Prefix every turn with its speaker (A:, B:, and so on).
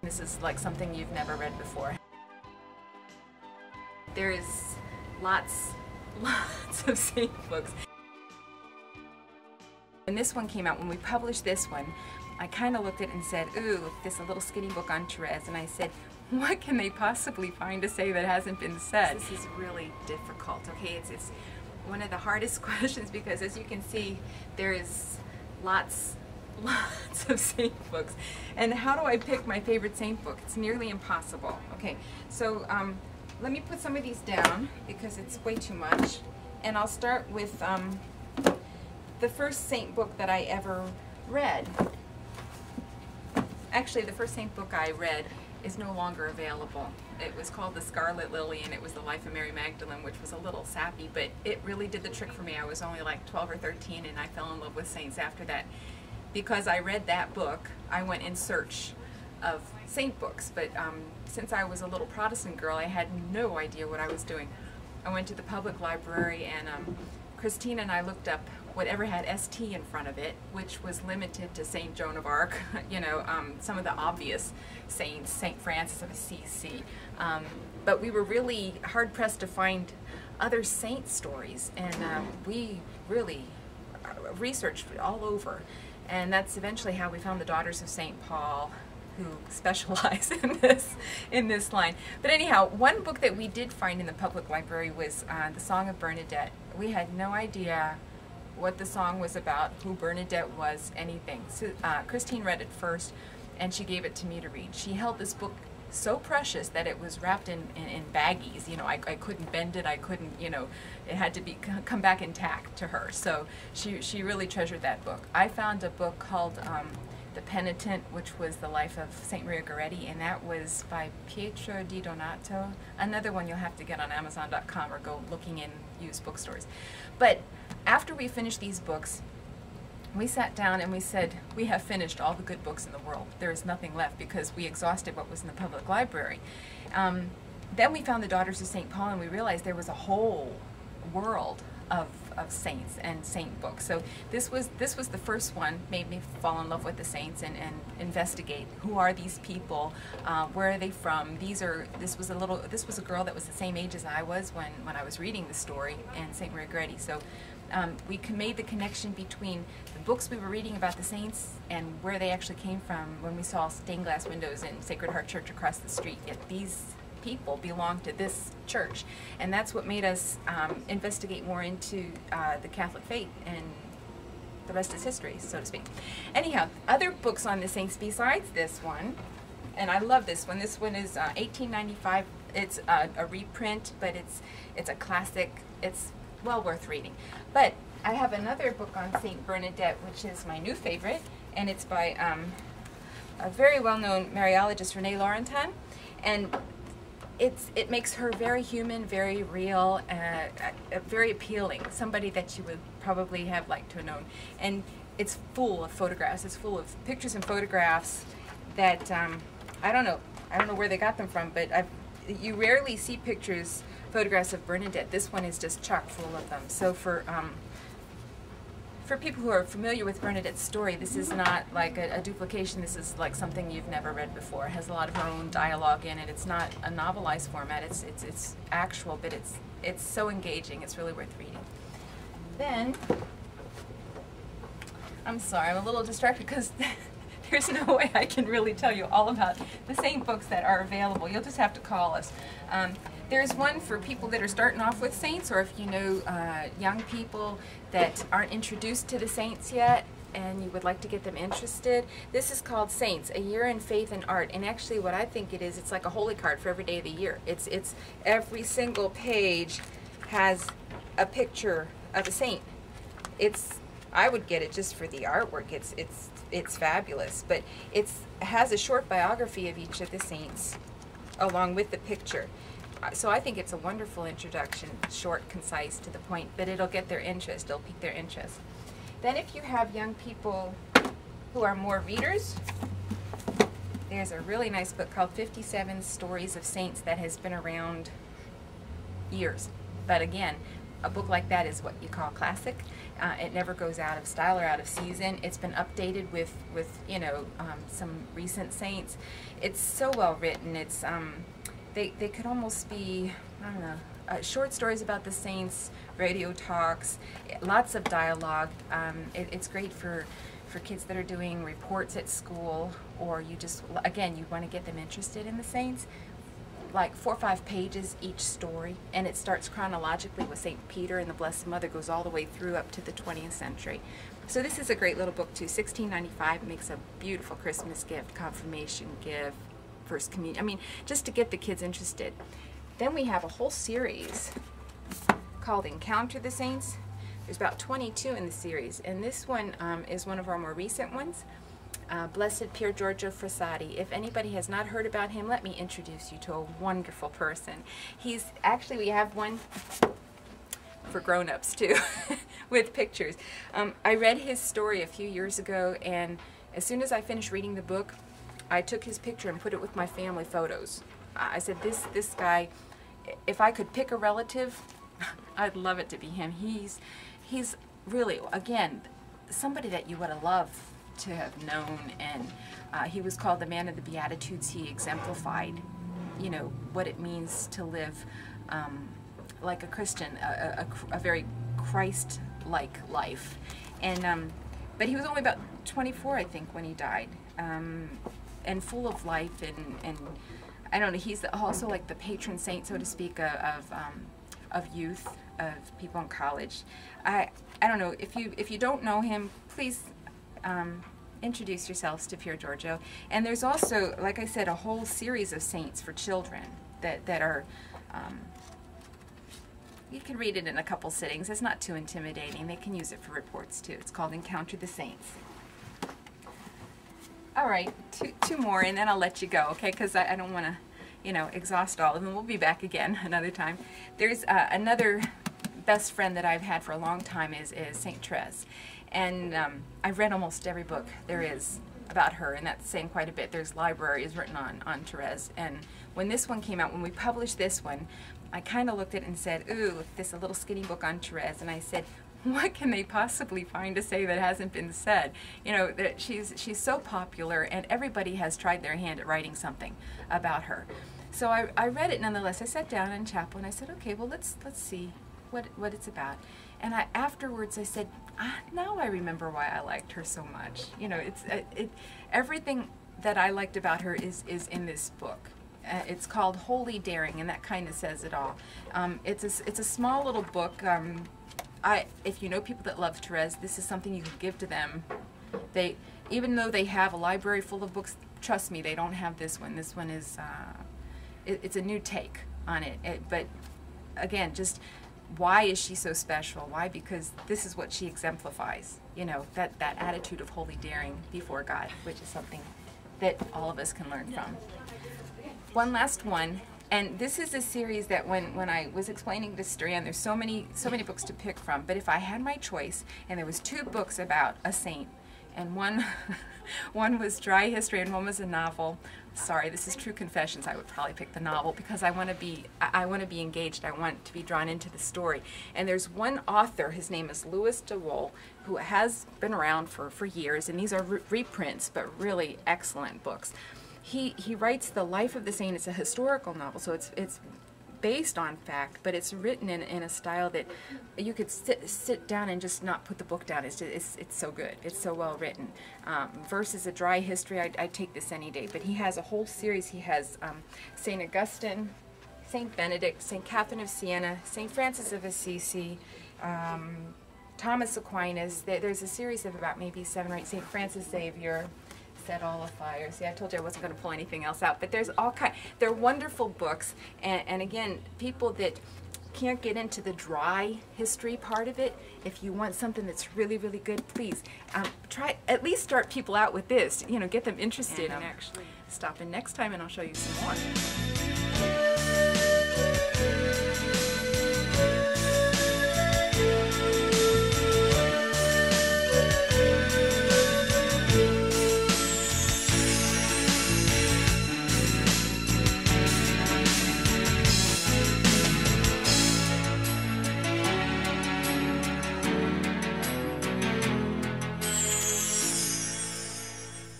A: This is like something you've never read before. There's lots of saint books. When this one came out, when we published this one, I kind of looked at it and said, ooh, this a little skinny book on Therese, and I said, what can they possibly find to say that hasn't been said? This is really difficult, okay? It's one of the hardest questions because, as you can see, there is lots of saint books. And how do I pick my favorite saint book? It's nearly impossible. Okay, so let me put some of these down because it's way too much. And I'll start with the first saint book that I ever read. Actually, the first saint book I read is no longer available. It was called The Scarlet Lily, and it was the life of Mary Magdalene, which was a little sappy, but it really did the trick for me. I was only like 12 or 13, and I fell in love with saints after that. Because I read that book, I went in search of saint books, but since I was a little Protestant girl, I had no idea what I was doing. I went to the public library, and Christina and I looked up whatever had ST in front of it, which was limited to St. Joan of Arc, you know, some of the obvious saints, St. Francis of Assisi. But we were really hard-pressed to find other saint stories, and we really researched all over. And that's eventually how we found the Daughters of St. Paul, who specialize in this line. But anyhow, one book that we did find in the public library was The Song of Bernadette. We had no idea what the song was about, who Bernadette was, anything. So, Christine read it first, and she gave it to me to read. She held this book so precious that it was wrapped in baggies. You know, I couldn't bend it, I couldn't, you know, it had to be come back intact to her. So she really treasured that book. I found a book called The Penitent, which was the life of St. Maria Goretti, and that was by Pietro di Donato. Another one you'll have to get on Amazon.com or go looking in used bookstores. But after we finished these books, we sat down and we said, we have finished all the good books in the world. There is nothing left because we exhausted what was in the public library. Then we found the Daughters of St. Paul, and we realized there was a whole world of saints and saint books. So this was the first one, made me fall in love with the saints and investigate who are these people, where are they from. This was a girl that was the same age as I was when I was reading the story in St. Maria Goretti. So we made the connection between the books we were reading about the saints and where they actually came from when we saw stained glass windows in Sacred Heart Church across the street. Yet these people belong to this church, and that's what made us investigate more into the Catholic faith, and the rest is history, so to speak. Anyhow, other books on the saints besides this one, and I love this one. This one is 1895. It's a reprint, but it's a classic. It's well worth reading. But I have another book on Saint Bernadette, which is my new favorite, and it's by a very well-known Mariologist, René Laurentin, and it makes her very human, very real, very appealing, somebody that you would probably have liked to have known. And it's full of photographs. It's full of pictures and photographs that I don't know where they got them from, but you rarely see photographs of Bernadette. This one is just chock full of them. So for people who are familiar with Bernadette's story, this is not like a duplication. This is like something you've never read before. It has a lot of her own dialogue in it. It's not a novelized format. It's actual, but it's so engaging. It's really worth reading. Then, I'm sorry, I'm a little distracted because there's no way I can really tell you all about the saint books that are available. You'll just have to call us. There's one for people that are starting off with saints, or if you know young people that aren't introduced to the saints yet and you would like to get them interested. This is called Saints, A Year in Faith and Art. And actually what I think it is, it's like a holy card for every day of the year. It's every single page has a picture of a saint. I would get it just for the artwork. It's fabulous, but it has a short biography of each of the saints along with the picture. So I think it's a wonderful introduction, short, concise, to the point, but it'll get their interest, it'll pique their interest. Then if you have young people who are more readers, there's a really nice book called 57 Stories of Saints that has been around years. But again, a book like that is what you call classic. It never goes out of style or out of season. It's been updated with you know, some recent saints. It's so well written. It's they could almost be, I don't know, short stories about the saints, radio talks, lots of dialogue. It's great for kids that are doing reports at school, or you just, again, you want to get them interested in the saints. Like 4 or 5 pages each story, and it starts chronologically with St. Peter and the Blessed Mother, goes all the way through up to the 20th century. So this is a great little book too. $16.95, makes a beautiful Christmas gift, confirmation gift, first communion. I mean, just to get the kids interested. Then we have a whole series called Encounter the Saints. There's about 22 in the series, and this one is one of our more recent ones. Blessed Pier Giorgio Frassati. If anybody has not heard about him, let me introduce you to a wonderful person. He's actually, we have one for grown-ups too, with pictures. I read his story a few years ago, and as soon as I finished reading the book, I took his picture and put it with my family photos. I said, this guy, if I could pick a relative, I'd love it to be him. He's really, again, somebody that you would have loved to have known, and he was called the man of the Beatitudes. He exemplified, you know, what it means to live like a Christian, a very Christ-like life. And but he was only about 24, I think, when he died, and full of life, and I don't know. He's also like the patron saint, so to speak, of youth, of people in college. I don't know, if you don't know him, please. Introduce yourselves to Pier Giorgio. And there's also, like I said, a whole series of saints for children that are, you can read it in a couple sittings. It's not too intimidating. They can use it for reports too. It's called Encounter the Saints. All right, two more, and then I'll let you go, okay? Because I don't want to, you know, exhaust all of them. We'll be back again another time. There's another best friend that I've had for a long time is St. Therese. And I've read almost every book there is about her, and that's saying quite a bit. There's libraries written on Therese. And when this one came out, when we published this one, I kind of looked at it and said, ooh, this a little skinny book on Therese. And I said, what can they possibly find to say that hasn't been said? You know, that she's so popular, and everybody has tried their hand at writing something about her. So I read it nonetheless. I sat down in chapel and I said, okay, well, let's see what it's about. And afterwards I said, now I remember why I liked her so much. You know, everything that I liked about her is in this book. It's called Holy Daring, and that kind of says it all. It's a small little book. If you know people that love Therese, this is something you can give to them. Even though they have a library full of books, trust me, they don't have this one. This one is, it's a new take on it. But again, just why is she so special? Why? Because this is what she exemplifies. You know, that attitude of holy daring before God, which is something that all of us can learn from. One last one. And this is a series that when I was explaining to Strand, there's so many books to pick from, but if I had my choice, and there was 2 books about a saint, and one was dry history and one was a novel. Sorry, this is true confessions. I would probably pick the novel because I want to be engaged. I want to be drawn into the story. And there's one author, his name is Louis de Wohl, who has been around for years, and these are reprints, but really excellent books. He writes the life of the saint. It's a historical novel, so it's based on fact, but it's written in a style that you could sit down and just not put the book down. It's so good. It's so well written. Versus a dry history, I'd take this any day. But he has a whole series. He has St. Augustine, St. Benedict, St. Catherine of Siena, St. Francis of Assisi, Thomas Aquinas. There's a series of about maybe 7 or 8. St. Francis Xavier. Set all afire. See, I told you I wasn't going to pull anything else out, but there's all kind. They're wonderful books, and again, people that can't get into the dry history part of it, if you want something that's really, really good, please try, at least start people out with this. You know, get them interested. And actually stop in next time, and I'll show you some more.